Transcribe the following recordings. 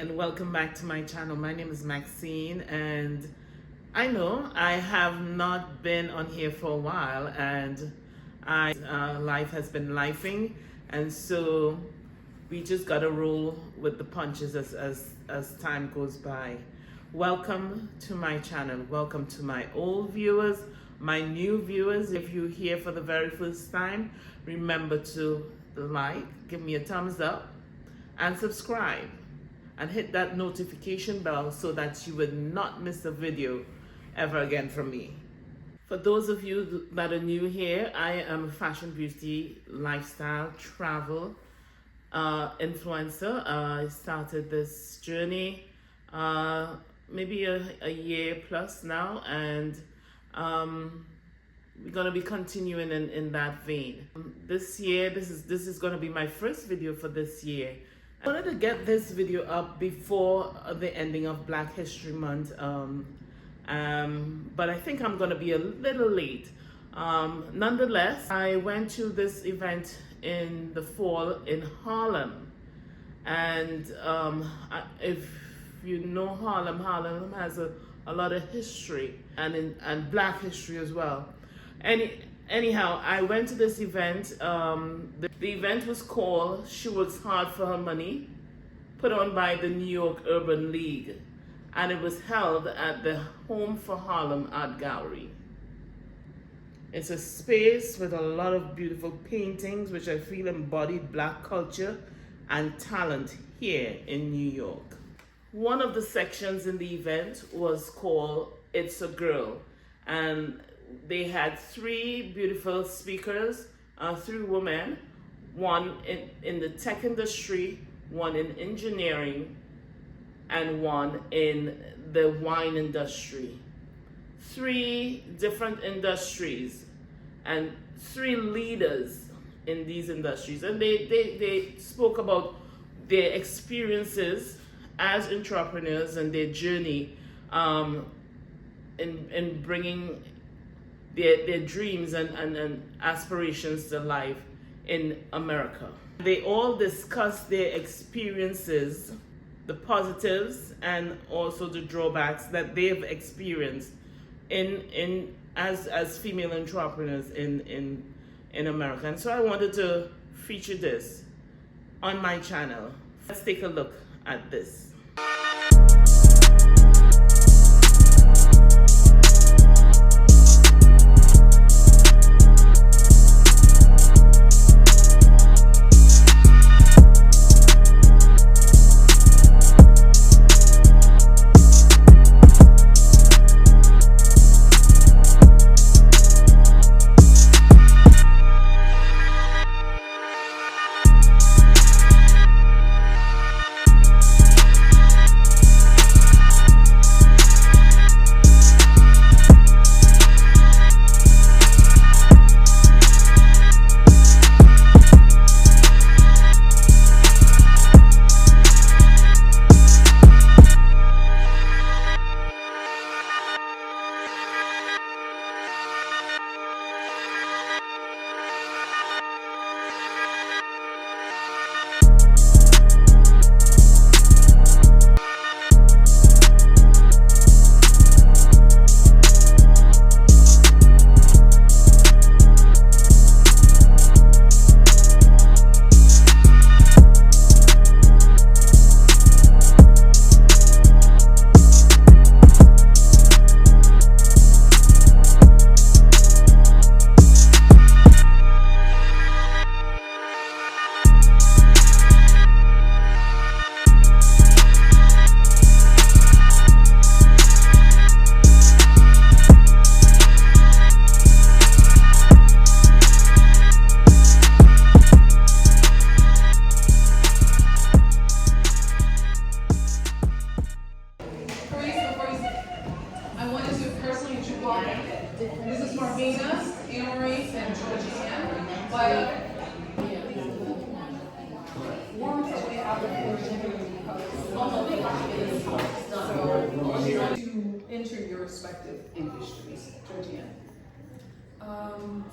and welcome back to my channel. My name is Maxine, and I know I have not been on here for a while, and life has been lifing, and so we just gotta roll with the punches as time goes by. Welcome to my channel. Welcome to my old viewers, my new viewers. If you're here for the very first time, remember to like, give me a thumbs up, and subscribe, and hit that notification bell so that you would not miss a video ever again from me. For those of you that are new here, I am a fashion, beauty, lifestyle, travel influencer. I started this journey maybe a year plus now, and we're gonna be continuing in that vein. This year, this is gonna be my first video for this year. I wanted to get this video up before the ending of Black History Month, but I think I'm gonna be a little late. Nonetheless, I went to this event in the fall in Harlem, and if you know Harlem has a lot of history and Black history as well. Anyhow, I went to this event. The event was called She Works Hard for Her Money, put on by the New York Urban League, and it was held at the Home for Harlem Art Gallery. It's a space with a lot of beautiful paintings which I feel embodied Black culture and talent here in New York. One of the sections in the event was called It's a Girl, and they had three beautiful speakers, three women, one in the tech industry, one in engineering, and one in the wine industry. Three different industries and three leaders in these industries. And they spoke about their experiences as entrepreneurs and their journey in bringing their dreams and aspirations to life in America. They all discussed their experiences, the positives and also the drawbacks that they've experienced as female entrepreneurs in America. And so I wanted to feature this on my channel. Let's take a look at this. To enter your respective industries, Georgianne.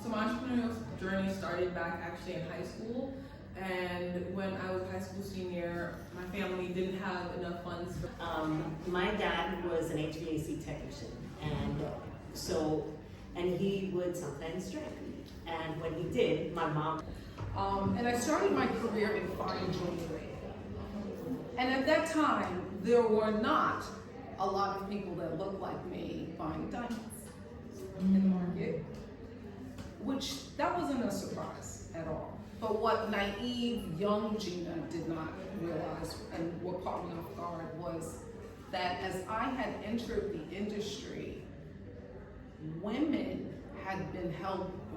So my entrepreneurial journey started back actually in high school. And when I was a high school senior, my family didn't have enough funds. My dad was an HVAC technician, and he would sometimes drink. And when he did, my mom. And I started my career in fine jewelry. And at that time, there were not a lot of people that looked like me buying diamonds in the market, which that wasn't a surprise at all. But what naive young Gina did not realize, and what caught me off guard, was that as I had entered the industry, women had been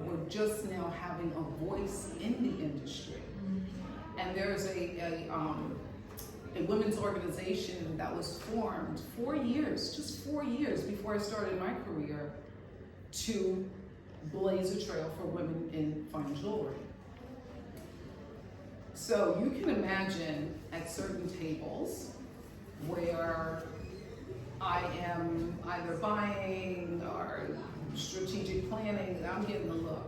were just now having a voice in the industry. And there's a women's organization that was formed 4 years, just 4 years before I started my career, to blaze a trail for women in fine jewelry. So you can imagine at certain tables where I am either buying or strategic planning, and I'm getting a look,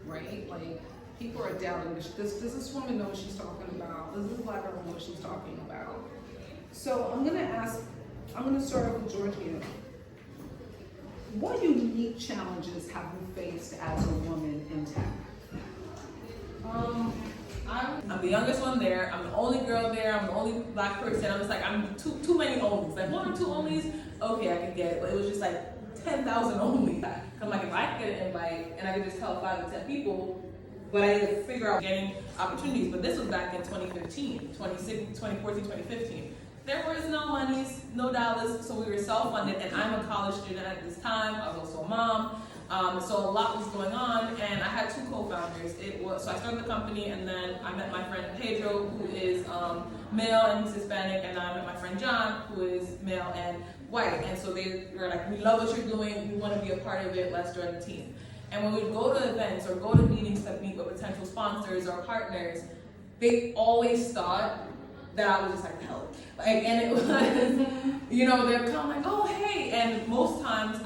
right? Like, people are doubting, does this woman know what she's talking about? Does this black girl know what she's talking about? So I'm gonna start off with Georgia. What unique challenges have you faced as a woman in tech? I'm the youngest one there. I'm the only girl there. I'm the only black person. I'm just like, I'm too many onlys. Like, 1 or 2 onlys, okay, I could get it. But it was just like 10,000 only. I'm like, if I could get an invite and I could just tell 5 to 10 people, but I had to figure out getting opportunities. But this was back in 2015, 2014, 2015. There was no monies, no dollars, so we were self-funded, and I'm a college student at this time. I was also a mom. So a lot was going on, and I had 2 co-founders. So I started the company, and then I met my friend Pedro, who is male and he's Hispanic, and I met my friend John, who is male and white. And so they were like, we love what you're doing, we want to be a part of it, let's join the team. And when we would go to events or go to meetings to meet with potential sponsors or partners, they always thought that I was just like, help. Like, and it was, they're kind of like, oh, hey. And most times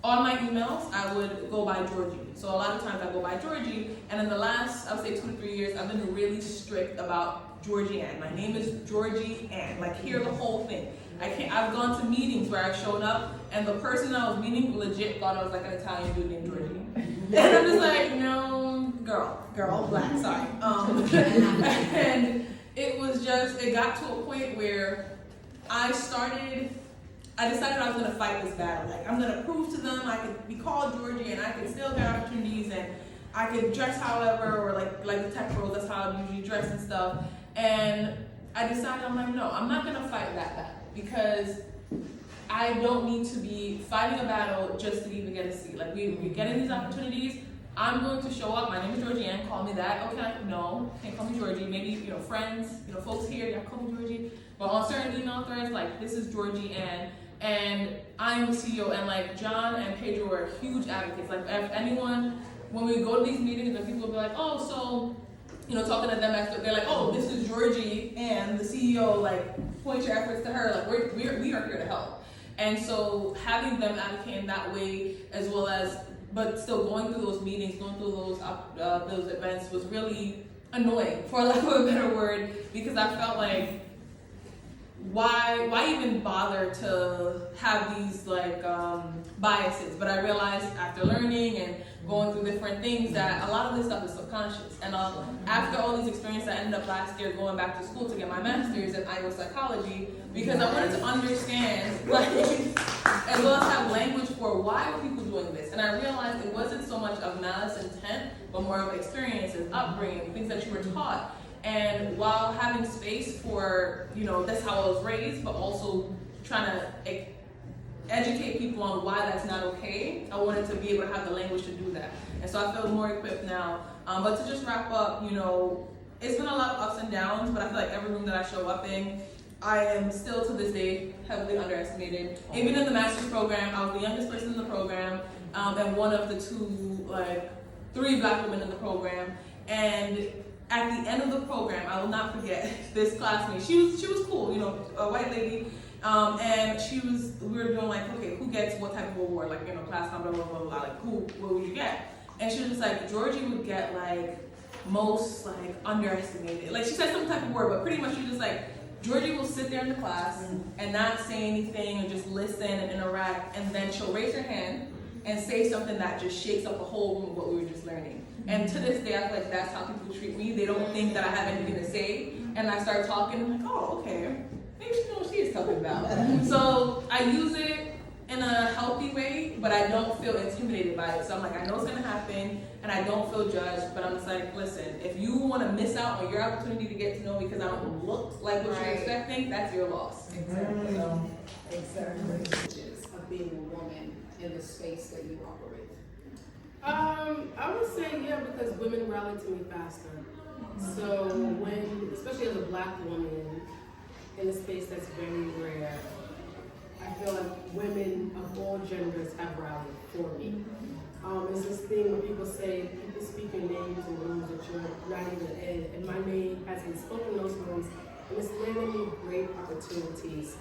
on my emails, I would go by Georgie. So a lot of times I go by Georgie, and in the last, I would say 2 to 3 years, I've been really strict about Georgie Ann. My name is Georgie Ann. Like, hear the whole thing. I've gone to meetings where I've shown up, and the person I was meeting legit thought I was like an Italian dude named Georgie. And I'm just like, no, girl, black, sorry. And it got to a point where I decided I was gonna fight this battle. Like, I'm gonna prove to them I could be called Georgie and I could still get opportunities and I could dress however, or like the tech pros, that's how I usually dress and stuff. And I decided, I'm like, no, I'm not gonna fight that battle, because I don't need to be fighting a battle just to even get a seat. Like, we're getting these opportunities. I'm going to show up. My name is Georgie Ann. Call me that. Okay, no, can't call me Georgie. Maybe, friends, folks here, y'all call me Georgie. But on certain email threads, like, this is Georgie Ann. And I'm the CEO, and like John and Pedro are huge advocates. Like, if anyone, when we go to these meetings and people will be like, oh, so, talking to them, they're like, oh, this is Georgie and the CEO, like, point your efforts to her. Like, we are here to help. And so having them advocate in that way, as well as, but still going through those meetings, going through those events, was really annoying, for lack of a better word, because I felt like, why even bother to have these biases? But I realized after learning and going through different things that a lot of this stuff is subconscious. And after all these experiences, I ended up last year going back to school to get my master's in IO psychology, because I wanted to understand, as well as have language for why were people doing this. And I realized it wasn't so much of malice intent, but more of experiences, upbringing, things that you were taught. And while having space for, that's how I was raised, but also trying to educate people on why that's not okay, I wanted to be able to have the language to do that. And so I feel more equipped now. But to just wrap up, it's been a lot of ups and downs, but I feel like every room that I show up in, I am still to this day heavily underestimated. Even in the master's program, I was the youngest person in the program, and one of the 3 black women in the program. And at the end of the program, I will not forget this classmate. She was cool, a white lady, and we were doing like, okay, who gets what type of award, class blah blah blah blah blah, like what would you get? And she was just like, Georgie would get like most like underestimated. Like she said some type of word, but pretty much she just like, Georgie will sit there in the class and not say anything and just listen and interact, and then she'll raise her hand and say something that just shakes up the whole room of what we were just learning. And to this day, I feel like that's how people treat me. They don't think that I have anything to say, and I start talking, I'm like, oh, okay, maybe she knows what she is talking about. So I use it in a healthy way, but I don't feel intimidated by it. So I'm like, I know it's gonna happen, and I don't feel judged, but I'm just like, listen, if you wanna miss out on your opportunity to get to know me because I don't look like what you're expecting, that's your loss. Exactly. Of being a woman in the space that you operate. I would say yeah, because women rally to me faster. So when, especially as a black woman in a space that's very rare, I feel like women of all genders have rallied for me. It's this thing where people say, people speak your names in rooms that you're not even in, and my name has been spoken in those rooms, and it's landed me great opportunities.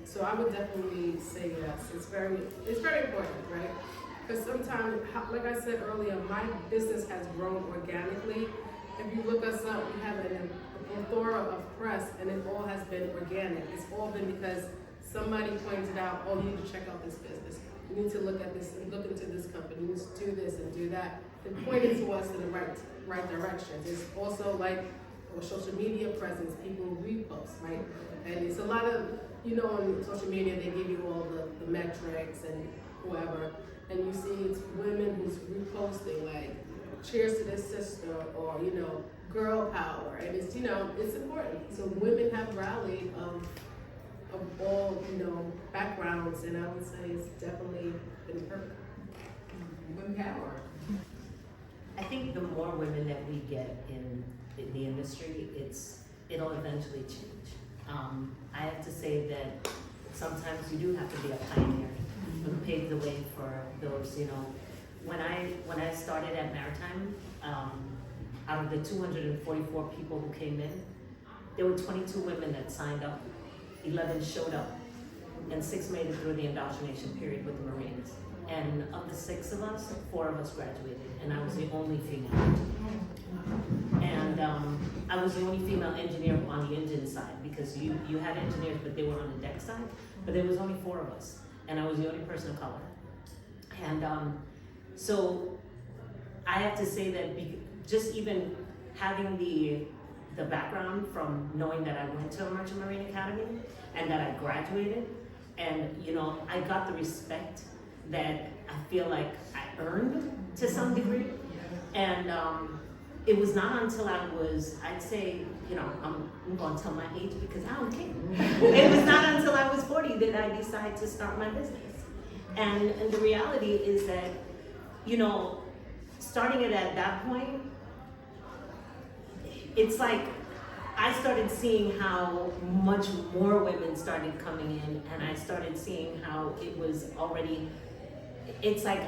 So I would definitely say yes. It's very important, right? Because sometimes, like I said earlier, my business has grown organically. If you look us up, we have a plethora of press, and it all has been organic. It's all been because somebody pointed out, oh, you need to check out this business. You need to look at this and look into this company. You need to do this and do that. And pointed to us in the right direction. There's also like social media presence, people repost, right? And it's a lot of, on social media, they give you all the metrics and whoever. And you see it's women who's reposting like, cheers to this sister, or, girl power. And it's, it's important. So women have rallied of all, backgrounds, and I would say it's definitely been perfect. Women power. I think the more women that we get in the industry, it'll eventually change. I have to say that sometimes you do have to be a pioneer and pave the way for those, When I started at Maritime, out of the 244 people who came in, there were 22 women that signed up, 11 showed up, and 6 made it through the indoctrination period with the Marines. And of the 6 of us, 4 of us graduated, and I was the only female. And I was the only female engineer on the engine side, because you had engineers, but they were on the deck side, but there was only 4 of us, and I was the only person of color. And so I have to say that just even having the background from knowing that I went to a Merchant Marine Academy and that I graduated, and I got the respect that I feel like I earned to some degree. And it was not until I was, I'd say, I'm going to tell my age because I don't care. It was not until I was 40 that I decided to start my business. And the reality is that, starting it at that point, it's like I started seeing how much more women started coming in, and I started seeing how it was already, it's like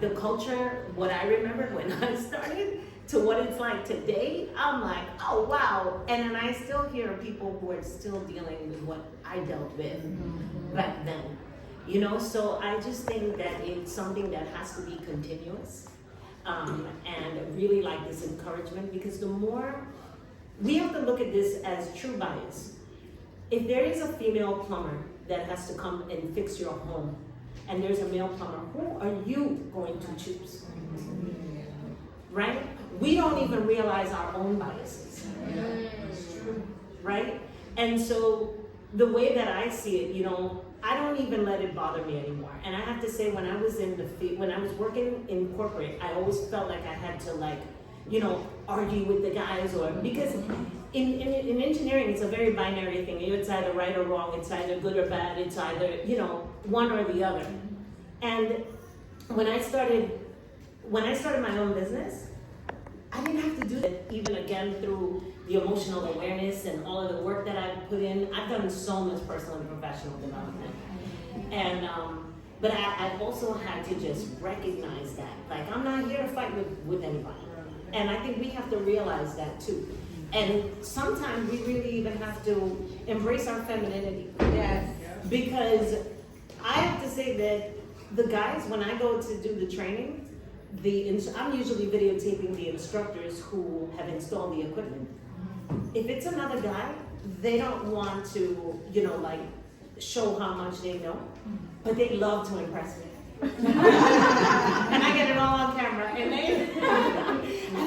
the culture, what I remembered when I started to what it's like today, I'm like, oh wow. And then I still hear people who are still dealing with what I dealt with back then. So I just think that it's something that has to be continuous, and really like this encouragement, because the more, we have to look at this as true bias. If there is a female plumber that has to come and fix your home, and there's a male plumber, who are you going to choose? Right? We don't even realize our own biases. Right? And so the way that I see it, I don't even let it bother me anymore. And I have to say, when I was in the field, when I was working in corporate, I always felt like I had to argue with the guys, or because in engineering, it's a very binary thing. It's either right or wrong. It's either good or bad. It's either, one or the other. And when I started my own business, I didn't have to do that. Even again, through the emotional awareness and all of the work that I've put in, I've done so much personal and professional development. And but I've also had to just recognize that, like, I'm not here to fight with anybody. And I think we have to realize that too. And sometimes we really even have to embrace our femininity. Yes. Because I have to say that the guys, when I go to do the training, I'm usually videotaping the instructors who have installed the equipment. If it's another guy, they don't want to, like, show how much they know, but they love to impress me. And I get it all on camera, and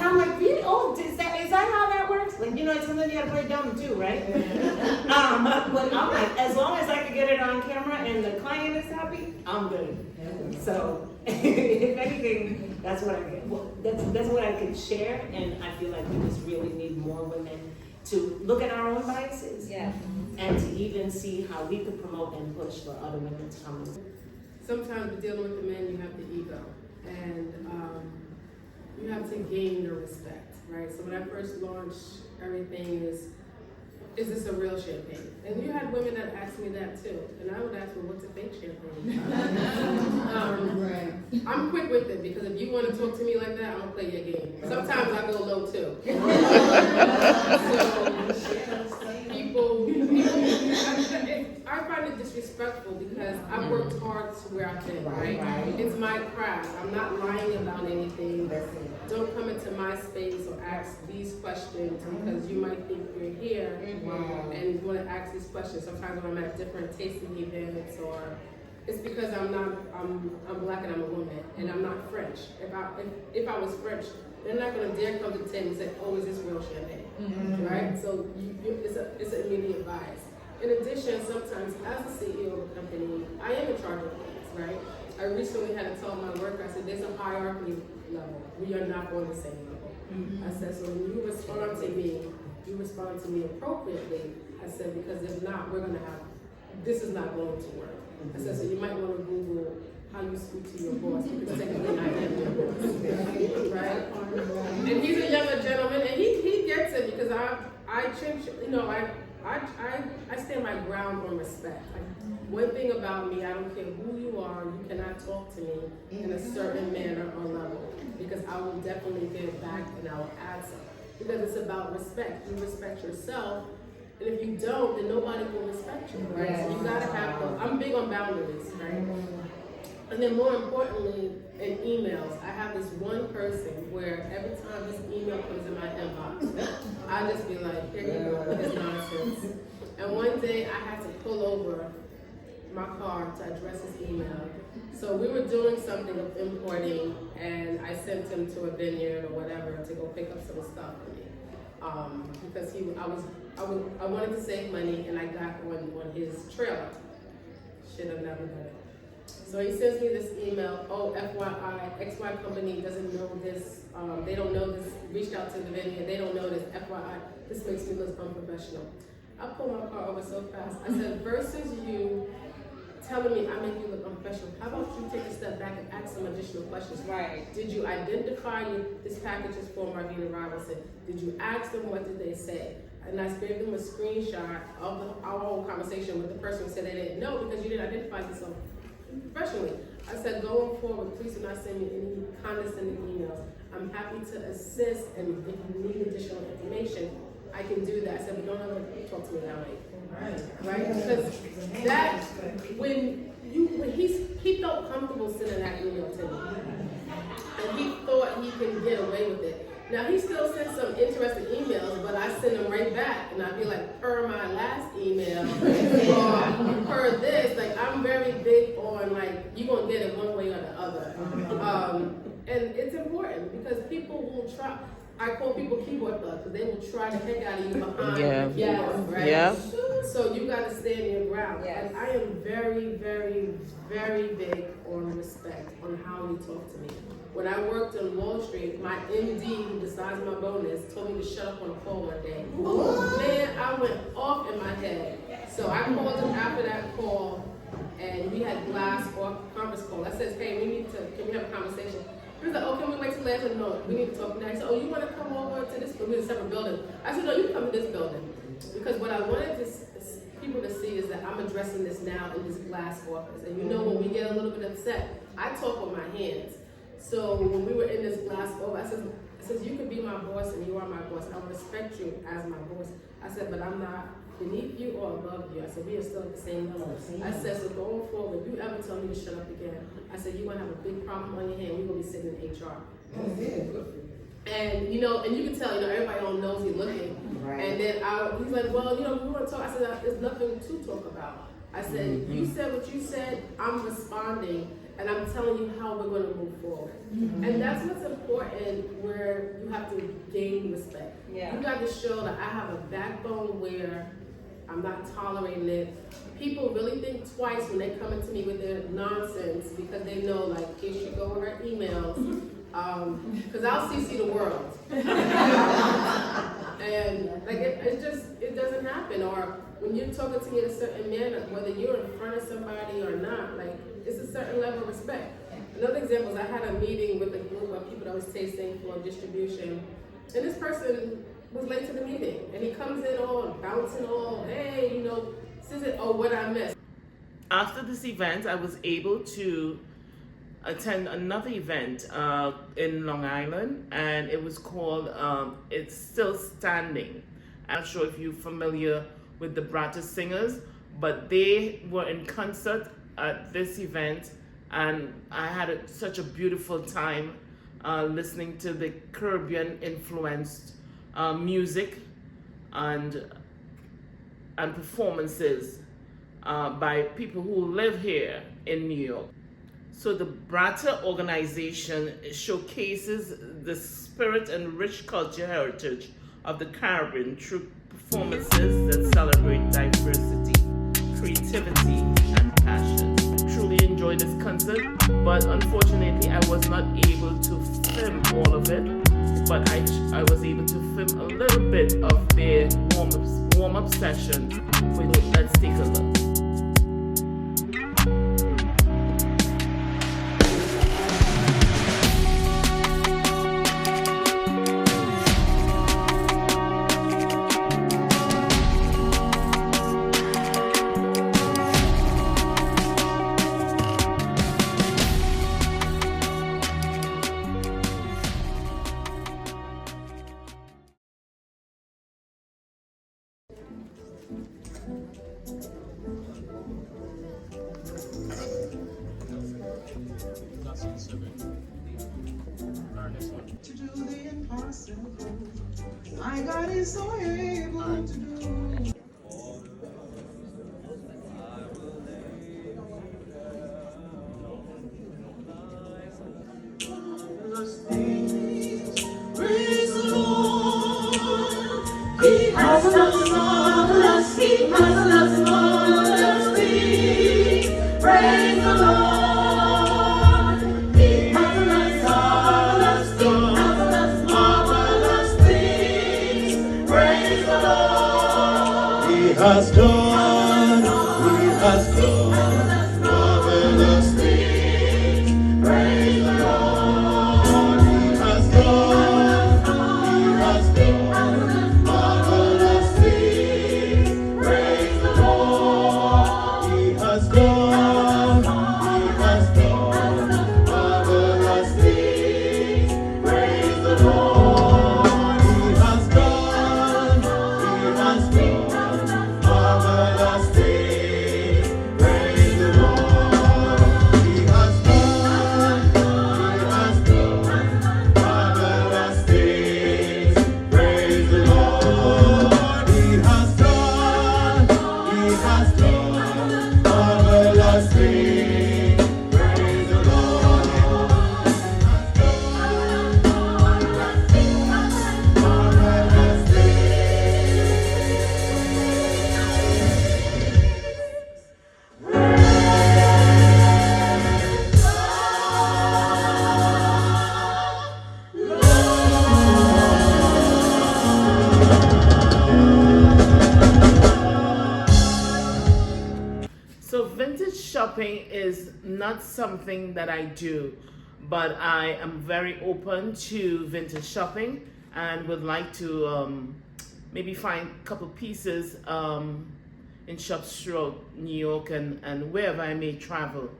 I'm like, really? Oh, is that how that works? Like, it's something you gotta play dumb too, right? But I'm like, as long as I can get it on camera and the client is happy, I'm good. So, if anything, that's what I can share, and I feel like we just really need more women to look at our own biases, and to even see how we could promote and push for other women to come in. Sometimes with dealing with the men, you have the ego, and you have to gain their respect, right? So when I first launched everything is this a real champagne? And you had women that asked me that too, and I would ask, well, what's a fake champagne? I'm quick with it, because if you want to talk to me like that, I'm gonna play your game. Sometimes I go low too. I find it disrespectful, because I've worked hard to where I've been, right? It's my craft. I'm not lying about anything. Don't come into my space or ask these questions, because you might think you're here and you want to ask these questions. Sometimes when I'm at different tasting events, or it's because I'm black and I'm a woman, and I'm not French. If I was French, they're not going to dare come to the table and say, oh, is this real champagne? Right? So it's an immediate bias. In addition, sometimes as a CEO of a company, I am in charge of things, right? I recently had to tell my worker, I said, there's a hierarchy level. We are not on the same level. I said, so when you respond to me appropriately. I said, because if not, this is not going to work. I said, so you might want to Google how you speak to your boss, because technically I am your boss, right? And he's a younger gentleman, and he gets it, because I stand my ground on respect. Like, one thing about me, I don't care who you are, you cannot talk to me in a certain manner or level, because I will definitely give back and I will add something. Because it's about respect. You respect yourself, and if you don't, then nobody will respect you, right? So you gotta have I'm big on boundaries, right? And then more importantly, in emails, I have this one person where every time this email comes in my inbox, I just be like, here you go, it's nonsense. And one day I had to pull over my car to address his email. So we were doing something of importing, and I sent him to a vineyard or whatever to go pick up some stuff for me. Because I wanted to save money, and I got on his trailer. Should have never done it. So he sends me this email, oh, FYI, XY company doesn't know this, they don't know this, reached out to the vineyard, they don't know this, FYI, this makes me look unprofessional. I pulled my car over so fast. I said, versus you telling me I make you look unprofessional, how about you take a step back and ask some additional questions? Right. Did you identify this package is for Marvina Robinson? Did you ask them, what did they say? And I gave them a screenshot of our whole conversation with the person who said they didn't know because you didn't identify yourself professionally. I said, going forward, please do not send me any condescending emails. I'm happy to assist, and if you need additional information, I can do that. I said, but don't ever talk to me that way. Right? Because that, when he felt comfortable sending that email to me, and he thought he can get away with it. Now, he still sends some interesting emails, but I send them right back, and I'd be like, per my last email, or per this, like, I'm very big on, like, you're going to get it one way or the other. And it's important, because people will try, I call people keyboard thugs, because they will try the heck out of you behind the keyboard, right? Yeah. So you got to stand your ground. Yes. Like, I am very, very, very big on respect, on how you talk to me. When I worked on Wall Street, my MD, who decides my bonus, told me to shut up on a call one day. Man, I went off in my head. So I called him after that call, and we had glass or conference call. I said, hey, can we have a conversation? He was like, oh, can we wait till later? No, we need to talk next. Oh, you want to come over to this? We're in a separate building. I said, no, you can come to this building. Because what I wanted people to see is that I'm addressing this now in this glass office. And you know, when we get a little bit upset, I talk with my hands. So when we were in this glass office, I said, I said, you can be my boss and you are my boss. I respect you as my boss. I said, but I'm not beneath you or above you. I said, we are still at the same level. I said, so going forward, if you ever tell me to shut up again, I said, you're gonna have a big problem on your hand. We're gonna be sitting in HR. And you know, and you can tell, you know, everybody don't knows you're looking. Right. And then he's like, well, you know, we want to talk. I said, there's nothing to talk about. I said, you said what you said. I'm responding, and I'm telling you how we're going to move forward. And that's what's important, where you have to gain respect. Yeah. You got to show that I have a backbone where I'm not tolerating it. People really think twice when they come into me with their nonsense, because they know, like, here she go with her emails. Because I'll CC the world. And like it doesn't happen. Or when you're talking to me in a certain manner, whether you're in front of somebody or not, like it's a certain level of respect. Another example is I had a meeting with a group of people that was tasting for distribution, and this person was late to the meeting, and he comes in all bouncing all, hey, you know, says it, oh, what I missed. After this event, I was able to attend another event in Long Island, and it was called It's Still Standing. I'm not sure if you're familiar with the Braata singers, but they were in concert at this event, and I had such a beautiful time listening to the Caribbean influenced music and performances by people who live here in New York. So the Braata organization showcases the spirit and rich cultural heritage of the Caribbean through performances that celebrate diversity, creativity, and passion. Truly enjoyed this concert, but unfortunately I was not able to film all of it, but I was able to film a little bit of their warm-up session. Let's take a look. To do the impossible, my God is so able to do. Praise the Lord, He has done marvelous, He has done marvelous things. Praise the Lord, He has done marvelous things. Praise the Lord, He has done marvelous things. Praise the Lord, He has done marvelous things. Praise the Lord, He has done marvelous things. Praise the Lord, He has done marvelous things. Praise the Lord, He has done marvelous things. Praise the Lord, He has done marvelous things. Praise the Lord, marvelous So vintage shopping is not something that I do, but I am very open to vintage shopping and would like to maybe find a couple pieces in shops throughout New York and wherever I may travel.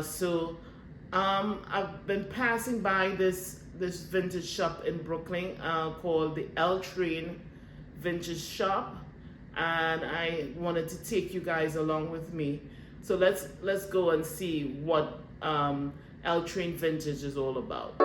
So I've been passing by this this vintage shop in Brooklyn called the LTrain Vintage shop, and I wanted to take you guys along with me. So let's go and see what LTrain Vintage is all about.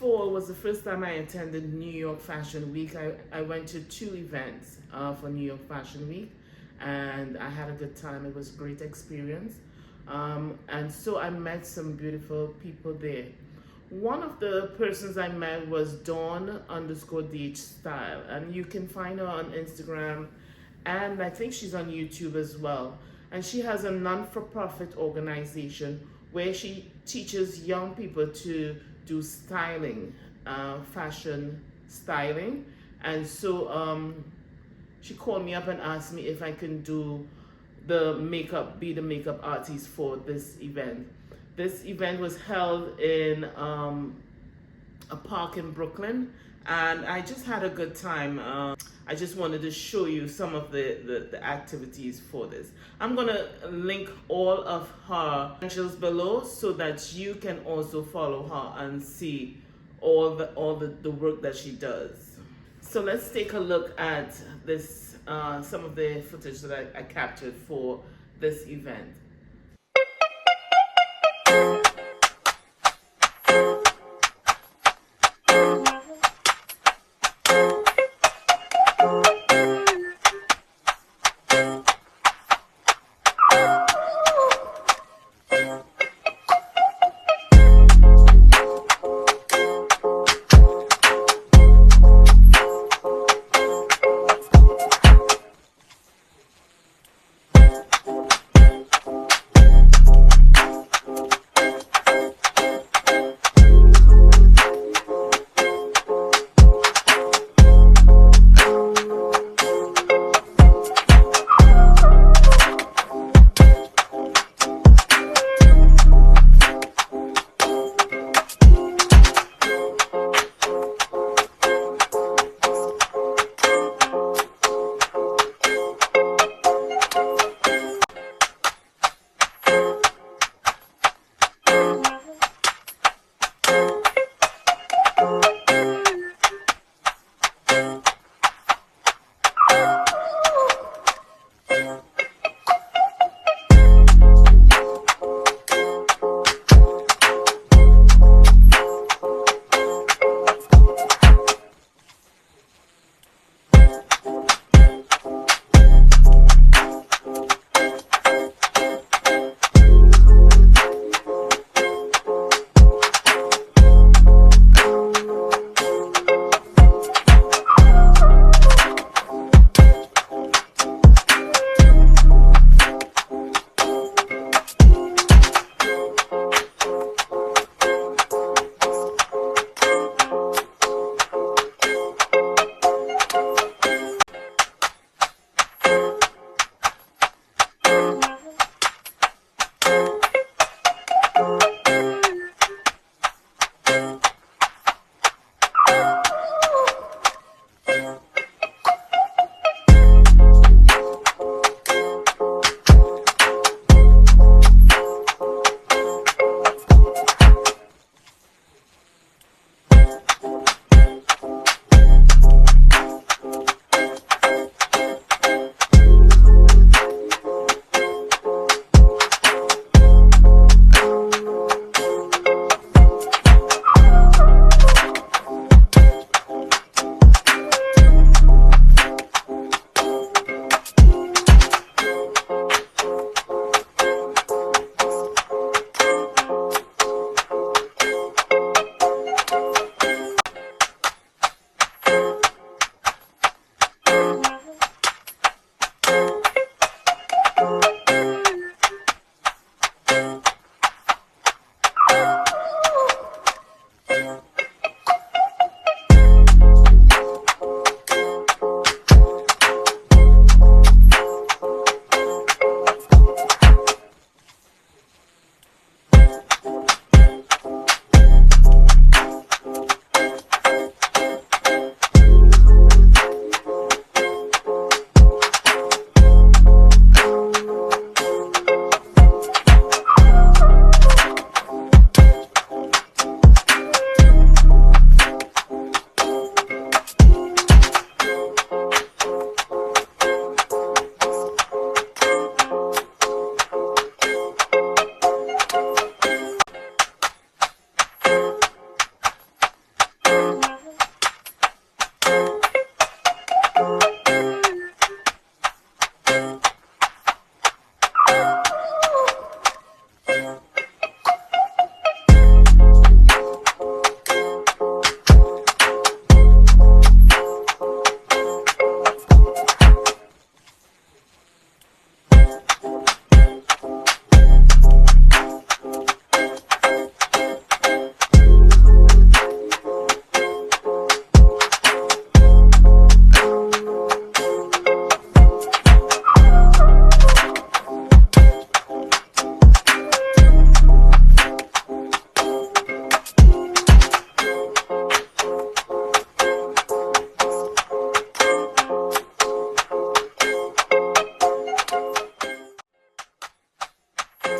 fall was the first time I attended New York Fashion Week. I went to 2 events for New York Fashion Week, and I had a good time. It was a great experience. And so I met some beautiful people there. One of the persons I met was Dawn_DH Style, and you can find her on Instagram, and I think she's on YouTube as well. And she has a non-for-profit organization where she teaches young people to do styling, fashion styling. And so she called me up and asked me if I can do be the makeup artist for this event. This event was held in a park in Brooklyn, and I just had a good time. I just wanted to show you some of the activities for this. I'm gonna link all of her credentials below so that you can also follow her and see all the work that she does. So let's take a look at this, some of the footage that I captured for this event.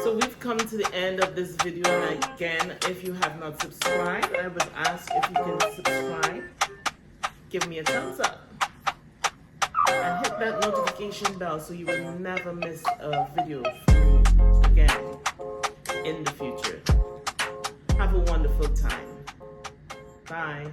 So we've come to the end of this video, and again, if you have not subscribed, I would ask if you can subscribe, give me a thumbs up, and hit that notification bell so you will never miss a video from me again in the future. Have a wonderful time. Bye.